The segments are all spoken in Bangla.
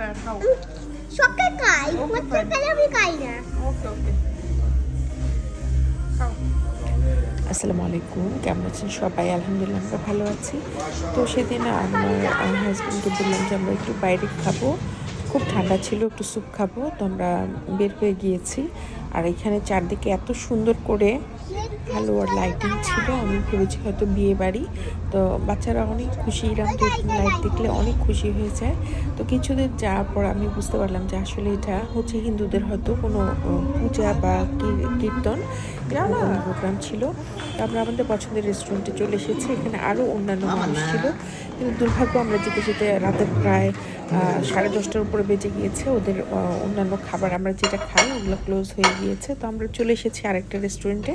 হ্যাঁ খাও। সকাল খাই, সকালে আমি খাই না। ওকে ওকে খাও। আসসালামু আলাইকুম, কেমন আছেন সবাই? আলহামদুলিল্লাহ আমরা ভালো আছি। তো সেদিন আমার হাজব্যান্ডকে বললাম যে আমরা একটু বাইরে খাবো, খুব ঠান্ডা ছিল, একটু স্যুপ খাবো। তো আমরা বের হয়ে গিয়েছি। আর এখানে চারদিকে এত সুন্দর করে আলো আর লাইটিং ছিল, আমি ভেবেছি হয়তো বিয়ে বাড়ি। তো বাচ্চারা অনেক খুশি, এরকম তো এরকম লাইট দেখলে অনেক খুশি হয়ে যায়। তো কিছুদিন যাওয়ার পর আমি বুঝতে পারলাম যে আসলে এটা হচ্ছে হিন্দুদের হয়তো কোনো পূজা বা কীর্তন এরকম কোনো প্রোগ্রাম ছিল। তো আমরা আমাদের পছন্দের রেস্টুরেন্টে চলে এসেছি। এখানে আরও অন্যান্য মানুষ ছিল, কিন্তু দুর্ভাগ্য আমরা যেতে যেতে রাতে প্রায় 10:30টার উপরে বেজে গিয়েছে। ওদের অন্যান্য খাবার আমরা যেটা খাই ওগুলো ক্লোজ হয়ে গিয়েছে। তো আমরা চলে এসেছি আরেকটা রেস্টুরেন্টে।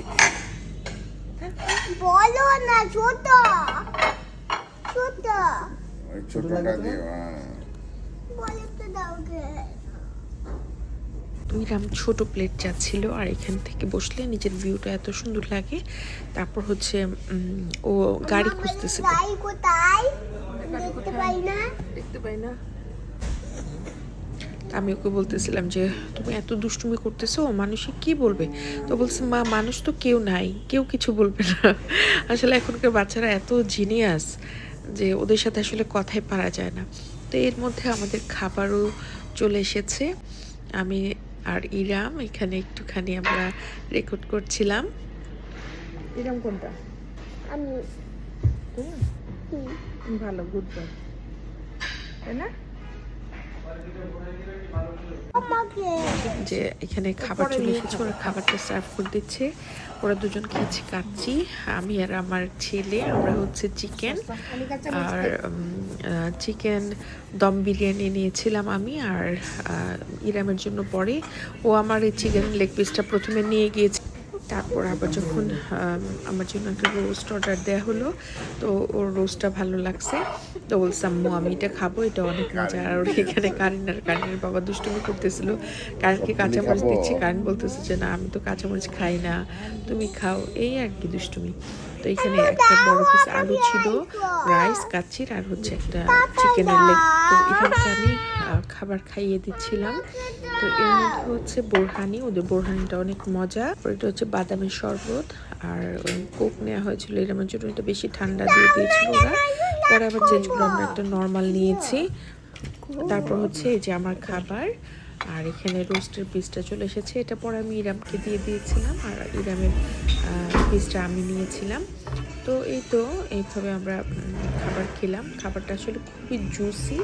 বলো না ছোট ছোট ওই ছোটটা দিও। বলে তো দাও গে। এরকম ছোট প্লেট যাচ্ছিল, আর এখান থেকে বসলে নিজের ভিউটা এত সুন্দর লাগে। তারপর হচ্ছে ও গাড়ি খুঁজতেছিল। গাড়ি কোথায়? দেখতে পাই না। দেখতে পাই না। আমি ওকে বলতেছিলাম যে তুমি এত দুষ্টুমি করতেছো, মানুষে কি বলবে? তো বলছে মা, মানুষ তো কেউ নাই, কেউ কিছু বলবে না। আসলে এখনকার বাচ্চারা এত জিনিয়াস যে ওদের সাথে আসলে কথাই পারা যায় না। তো এর মধ্যে আমাদের খাবারও চলে এসেছে। আমি আর ইরাম এখানে একটুখানি আমরা রেকর্ড করছিলাম। এরকম কোনটা? আমি ভালো, গুড বয়, তাই না? আমাকে যে এখানে খাবার চলে এসেছে, ওরা খাবারটা সার্ভ করে দিচ্ছে। ওরা দুজন খেয়েছে কাচ্চি, আমি আর আমার ছেলে আমরা হচ্ছে চিকেন আর চিকেন দম বিরিয়ানি নিয়েছিলাম আমি, আর ইরামের জন্য পরে ও আমার এই চিকেন লেগ পিসটা প্রথমে নিয়ে গিয়েছে। তারপর আবার যখন আমার জন্য একটা রোস্ট অর্ডার দেওয়া হলো, তো ওর রোস্টটা ভালো লাগছে। তো বলছে আম্মু আমি এটা খাবো, এটা অনেক মজা। আর ওর এখানে কারিনার বাবা দুষ্টুমি করতেছিল, কারিনকে কাঁচামরিচ দিচ্ছে, কারিন বলতেছে যে না আমি তো কাঁচামরিচ খাই না, তুমি খাও, এই আর কি দুষ্টুমি। তো এখানে একটা বড় পিস আলু ছিল, রাইস কাচ্চির, আর হচ্ছে একটা চিকেনের লেগ। তো এখানে আমি খাবার খাইয়ে দিচ্ছিলাম। তো এর মধ্যে হচ্ছে বোরহানি, ওদের বোরহানিটা অনেক মজা। এটা হচ্ছে বাদামের শরবত, আর কোক নেওয়া হয়েছিল এরমের জন্য, এটা বেশি ঠান্ডা দিয়ে দিয়েছিল ওরা। পরে আবার চেঞ্জ করে আমরা একটা নর্মাল নিয়েছি। তারপর হচ্ছে এই যে আমার খাবার, আর এখানে রোস্টের পিসটা চলে এসেছে। এটা পরে আমি ইরামকে দিয়ে দিয়েছিলাম, আর ইরামের পিসটা আমি নিয়েছিলাম। তো এই তো এইভাবে আমরা খাবার খেলাম। খাবারটা আসলে খুবই জুসি,